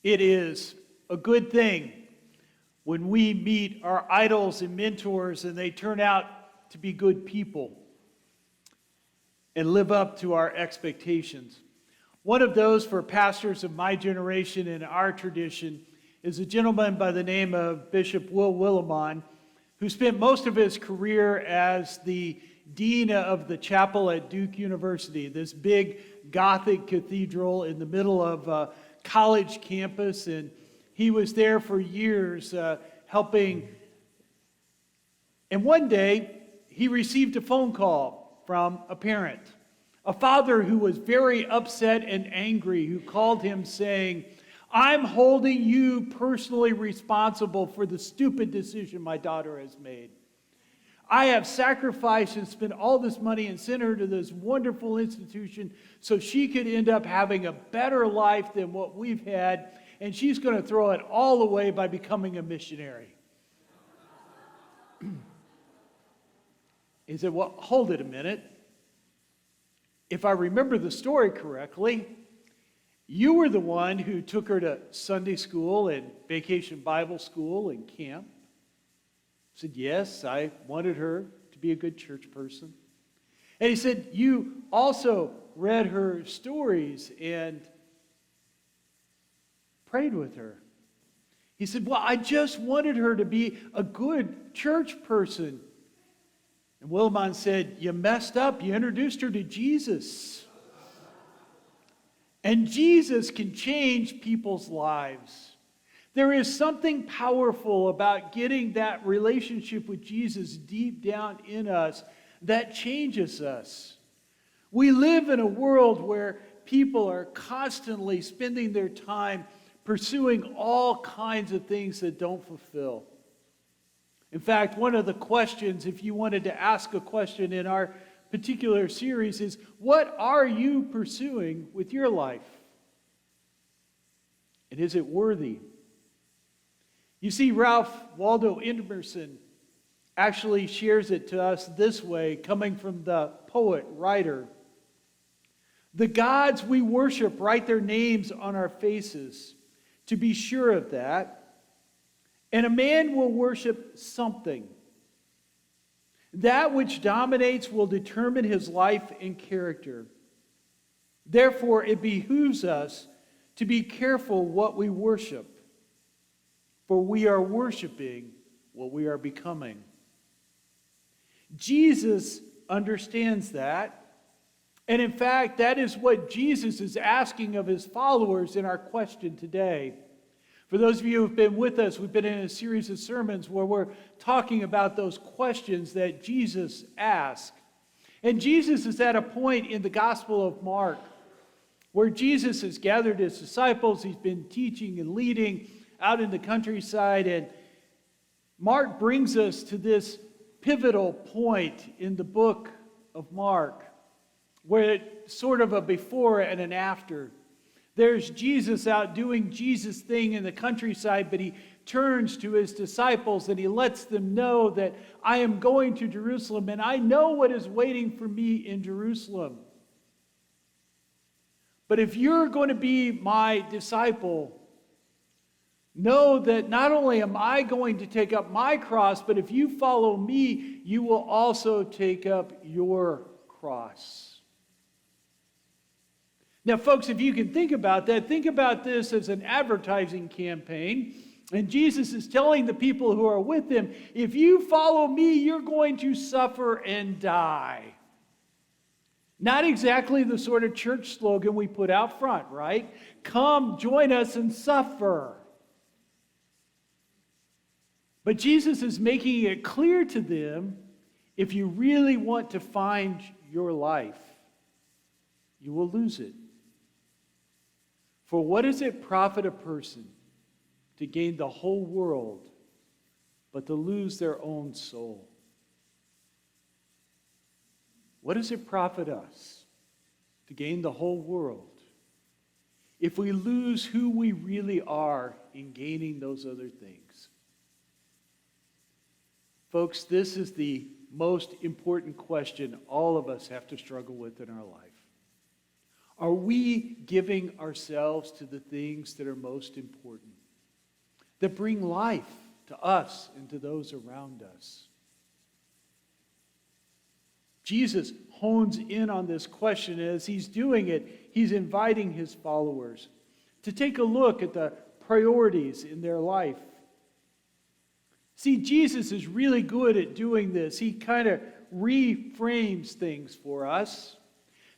It is a good thing when we meet our idols and mentors and they turn out to be good people and live up to our expectations. One of those for pastors of my generation and our tradition is a gentleman by the name of Bishop Will Willimon, who spent most of his career as the dean of the chapel at Duke University, this big Gothic cathedral in the middle of a college campus. And he was there for years helping. And one day, he received a phone call from a parent, a father who was very upset and angry, who called him saying, "I'm holding you personally responsible for the stupid decision my daughter has made. I have sacrificed and spent all this money and sent her to this wonderful institution so she could end up having a better life than what we've had, and she's going to throw it all away by becoming a missionary." He said, "Well, hold it a minute. If I remember the story correctly, you were the one who took her to Sunday school and vacation Bible school and camp." I said, "Yes, I wanted her to be a good church person." And he said, "You also read her stories and prayed with her." He said, "Well, I just wanted her to be a good church person." And Willimon said, "You messed up. You introduced her to Jesus. And Jesus can change people's lives. There is something powerful about getting that relationship with Jesus deep down in us that changes us. We live in a world where people are constantly spending their time pursuing all kinds of things that don't fulfill. In fact, one of the questions, if you wanted to ask a question in our particular series, is what are you pursuing with your life? And is it worthy? You see, Ralph Waldo Emerson actually shares it to us this way, coming from the poet, writer. "The gods we worship write their names on our faces, to be sure of that. And a man will worship something. That which dominates will determine his life and character. Therefore, it behooves us to be careful what we worship, for we are worshiping what we are becoming." Jesus understands that. And in fact, that is what Jesus is asking of his followers in our question today. For those of you who have been with us, we've been in a series of sermons where we're talking about those questions that Jesus asked. And Jesus is at a point in the Gospel of Mark where Jesus has gathered his disciples. He's been teaching and leading out in the countryside. And Mark brings us to this pivotal point in the book of Mark where it's sort of a before and an after. There's Jesus out doing Jesus' thing in the countryside, but he turns to his disciples and he lets them know that I am going to Jerusalem and I know what is waiting for me in Jerusalem. But if you're going to be my disciple, know that not only am I going to take up my cross, but if you follow me, you will also take up your cross. Now, folks, if you can think about that, think about this as an advertising campaign. And Jesus is telling the people who are with him, if you follow me, you're going to suffer and die. Not exactly the sort of church slogan we put out front, right? Come, join us and suffer. But Jesus is making it clear to them, if you really want to find your life, you will lose it. For what does it profit a person to gain the whole world, but to lose their own soul? What does it profit us to gain the whole world if we lose who we really are in gaining those other things? Folks, this is the most important question all of us have to struggle with in our life. Are we giving ourselves to the things that are most important, that bring life to us and to those around us? Jesus hones in on this question. As he's doing it, he's inviting his followers to take a look at the priorities in their life. See, Jesus is really good at doing this. He kind of reframes things for us.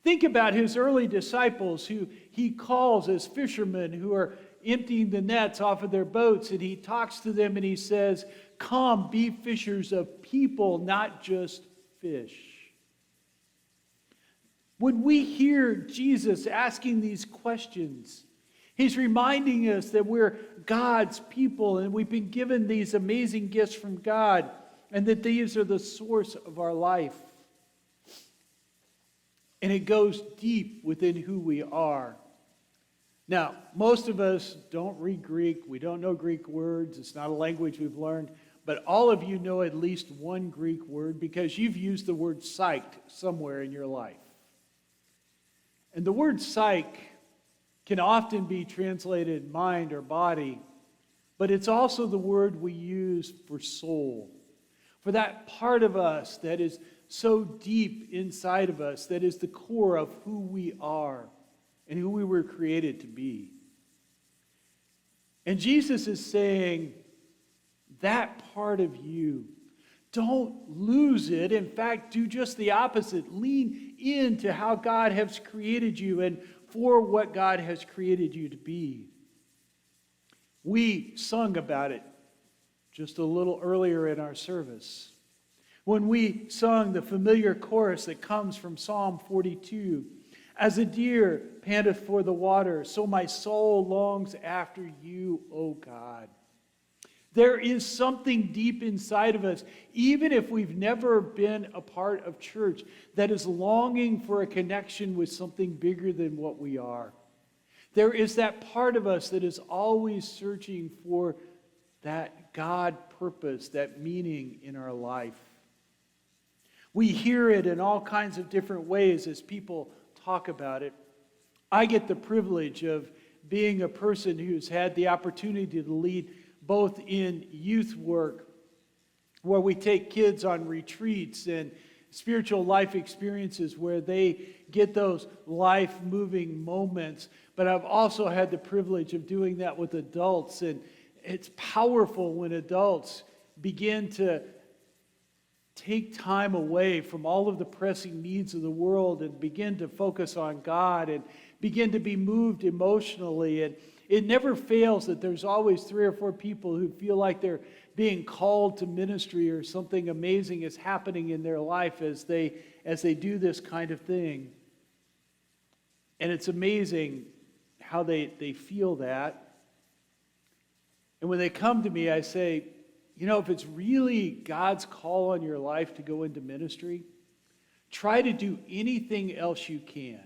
Think about his early disciples who he calls as fishermen who are emptying the nets off of their boats, and he talks to them and he says, "Come, be fishers of people, not just fish." When we hear Jesus asking these questions, he's reminding us that we're God's people and we've been given these amazing gifts from God and that these are the source of our life. And it goes deep within who we are. Now, most of us don't read Greek. We don't know Greek words. It's not a language we've learned. But all of you know at least one Greek word because you've used the word psyched somewhere in your life. And the word psyche can often be translated mind or body, but it's also the word we use for soul, for that part of us that is so deep inside of us, that is the core of who we are and who we were created to be. And Jesus is saying, that part of you, don't lose it. In fact, do just the opposite. Lean into how God has created you and for what God has created you to be. We sung about it just a little earlier in our service, when we sung the familiar chorus that comes from Psalm 42. As a deer panteth for the water, so my soul longs after you, O God. There is something deep inside of us, even if we've never been a part of church, that is longing for a connection with something bigger than what we are. There is that part of us that is always searching for that God purpose, that meaning in our life. We hear it in all kinds of different ways as people talk about it. I get the privilege of being a person who's had the opportunity to lead both in youth work, where we take kids on retreats and spiritual life experiences where they get those life-moving moments. But I've also had the privilege of doing that with adults, and it's powerful when adults begin to take time away from all of the pressing needs of the world and begin to focus on God and begin to be moved emotionally. And it never fails that there's always 3 or 4 people who feel like they're being called to ministry or something amazing is happening in their life as they do this kind of thing. And it's amazing how they feel that. And when they come to me, I say, you know, if it's really God's call on your life to go into ministry, try to do anything else you can.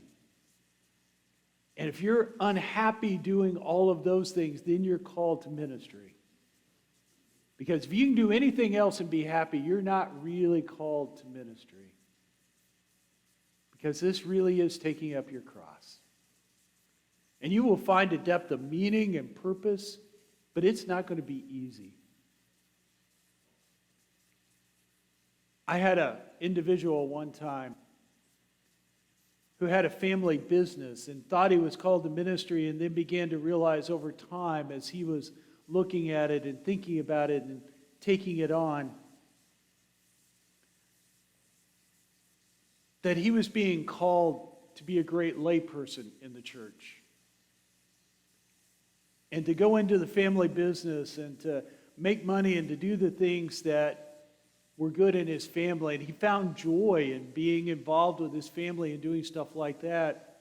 And if you're unhappy doing all of those things, then you're called to ministry. Because if you can do anything else and be happy, you're not really called to ministry. Because this really is taking up your cross. And you will find a depth of meaning and purpose, but it's not going to be easy. I had an individual one time who had a family business and thought he was called to ministry, and then began to realize over time as he was looking at it and thinking about it and taking it on, that he was being called to be a great layperson in the church. And to go into the family business and to make money and to do the things that were good in his family. And he found joy in being involved with his family and doing stuff like that.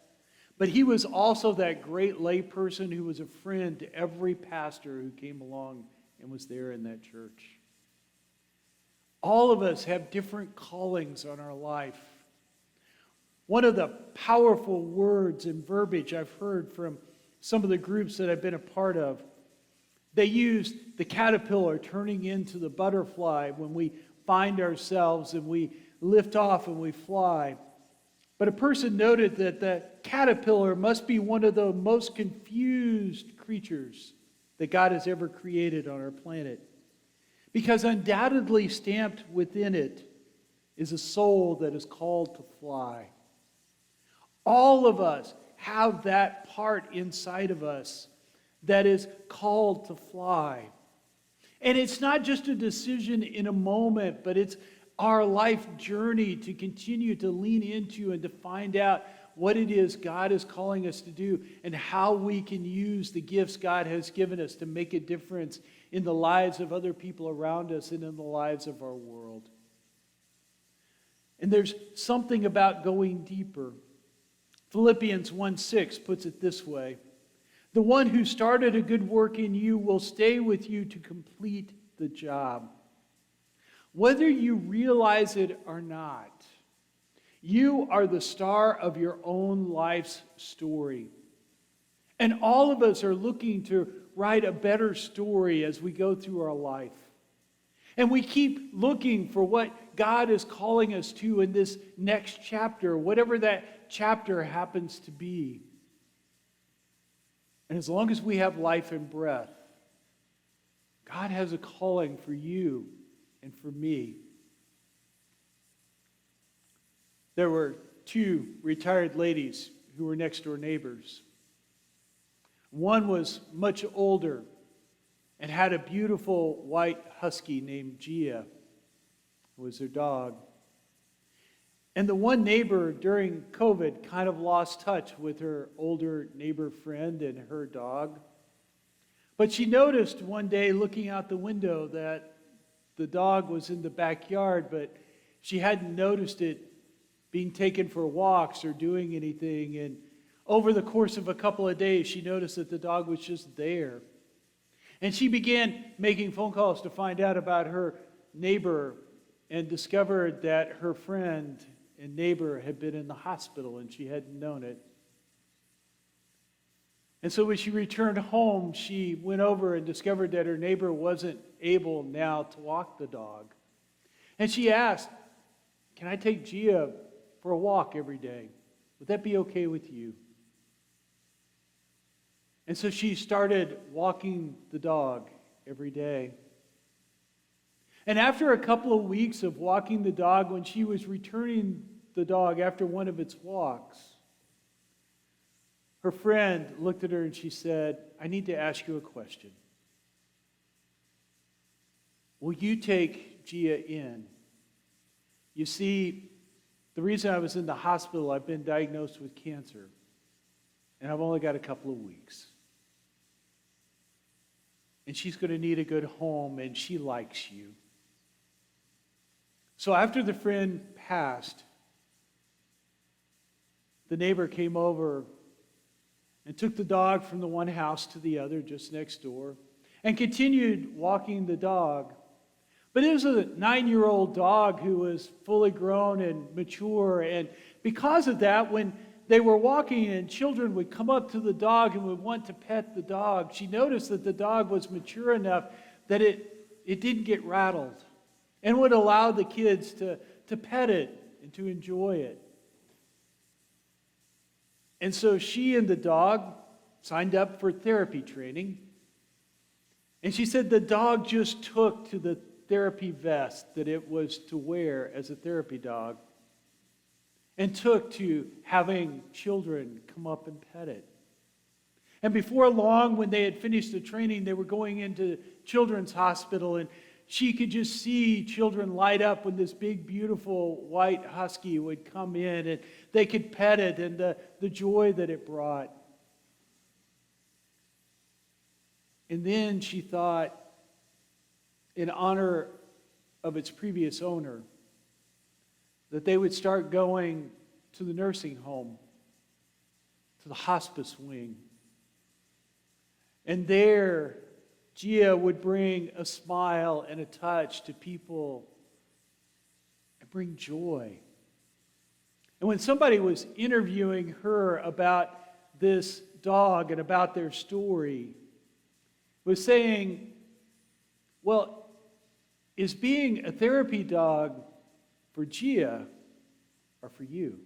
But he was also that great layperson who was a friend to every pastor who came along and was there in that church. All of us have different callings on our life. One of the powerful words and verbiage I've heard from some of the groups that I've been a part of, they use the caterpillar turning into the butterfly when we find ourselves and we lift off and we fly. But a person noted that the caterpillar must be one of the most confused creatures that God has ever created on our planet. Because undoubtedly stamped within it is a soul that is called to fly. All of us have that part inside of us that is called to fly. And it's not just a decision in a moment, but it's our life journey to continue to lean into and to find out what it is God is calling us to do and how we can use the gifts God has given us to make a difference in the lives of other people around us and in the lives of our world. And there's something about going deeper. Philippians 1:6 puts it this way: "The one who started a good work in you will stay with you to complete the job." Whether you realize it or not, you are the star of your own life's story. And all of us are looking to write a better story as we go through our life. And we keep looking for what God is calling us to in this next chapter, whatever that chapter happens to be. And as long as we have life and breath, God has a calling for you and for me. There were two retired ladies who were next door neighbors. One was much older and had a beautiful white husky named Gia, who was their dog. And the one neighbor during COVID kind of lost touch with her older neighbor friend and her dog. But she noticed one day looking out the window that the dog was in the backyard, but she hadn't noticed it being taken for walks or doing anything. And over the course of a couple of days, she noticed that the dog was just there. And she began making phone calls to find out about her neighbor and discovered that her friend and neighbor had been in the hospital and she hadn't known it. And so when she returned home, she went over and discovered that her neighbor wasn't able now to walk the dog. And she asked, "Can I take Gia for a walk every day? Would that be okay with you?" And so she started walking the dog every day. And after a couple of weeks of walking the dog, when she was returning the dog after one of its walks, her friend looked at her and she said, "I need to ask you a question. Will you take Gia in? You see, the reason I was in the hospital, I've been diagnosed with cancer, and I've only got a couple of weeks. And she's going to need a good home, and she likes you." So after the friend passed, the neighbor came over and took the dog from the one house to the other just next door and continued walking the dog. But it was a 9-year-old dog who was fully grown and mature, and because of that, when they were walking and children would come up to the dog and would want to pet the dog, she noticed that the dog was mature enough that it didn't get rattled and would allow the kids to pet it and to enjoy it. And so she and the dog signed up for therapy training. And she said the dog just took to the therapy vest that it was to wear as a therapy dog and took to having children come up and pet it. And before long, when they had finished the training, they were going into Children's Hospital, and she could just see children light up when this big, beautiful white husky would come in, and they could pet it and the joy that it brought. And then she thought, in honor of its previous owner, that they would start going to the nursing home, to the hospice wing. And there, Gia would bring a smile and a touch to people and bring joy. And when somebody was interviewing her about this dog and about their story, was saying, "Well, is being a therapy dog for Gia or for you?"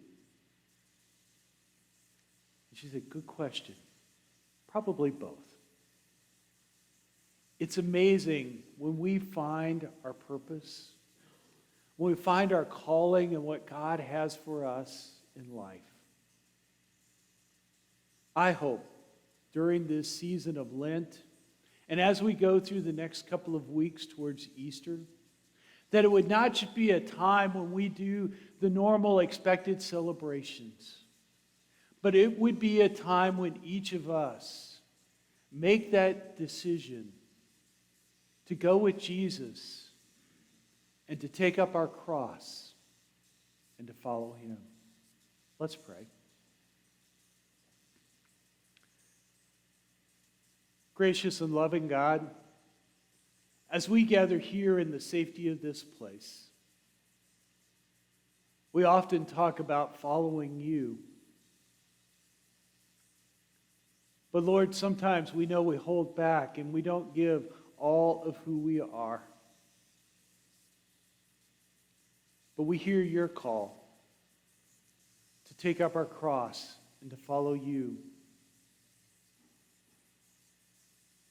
she said, good question. Probably both. It's amazing when we find our purpose, when we find our calling and what God has for us in life. I hope during this season of Lent, and as we go through the next couple of weeks towards Easter, that it would not just be a time when we do the normal expected celebrations, but it would be a time when each of us make that decision to go with Jesus and to take up our cross and to follow him. Let's pray. Gracious and loving God, as we gather here in the safety of this place, we often talk about following you. But Lord, sometimes we know we hold back and we don't give all of who we are. But we hear your call to take up our cross and to follow you.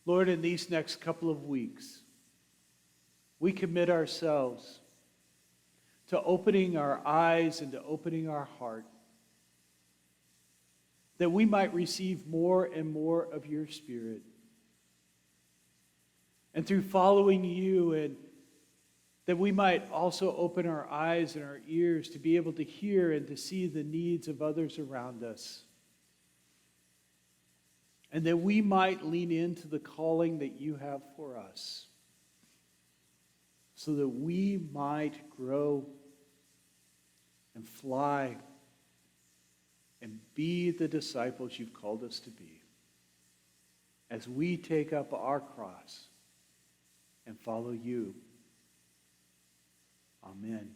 Lord, in these next couple of weeks, we commit ourselves to opening our eyes and to opening our heart, that we might receive more and more of your Spirit. And through following you, and that we might also open our eyes and our ears to be able to hear and to see the needs of others around us. And that we might lean into the calling that you have for us, so that we might grow and fly and be the disciples you've called us to be, as we take up our cross and follow you. Amen.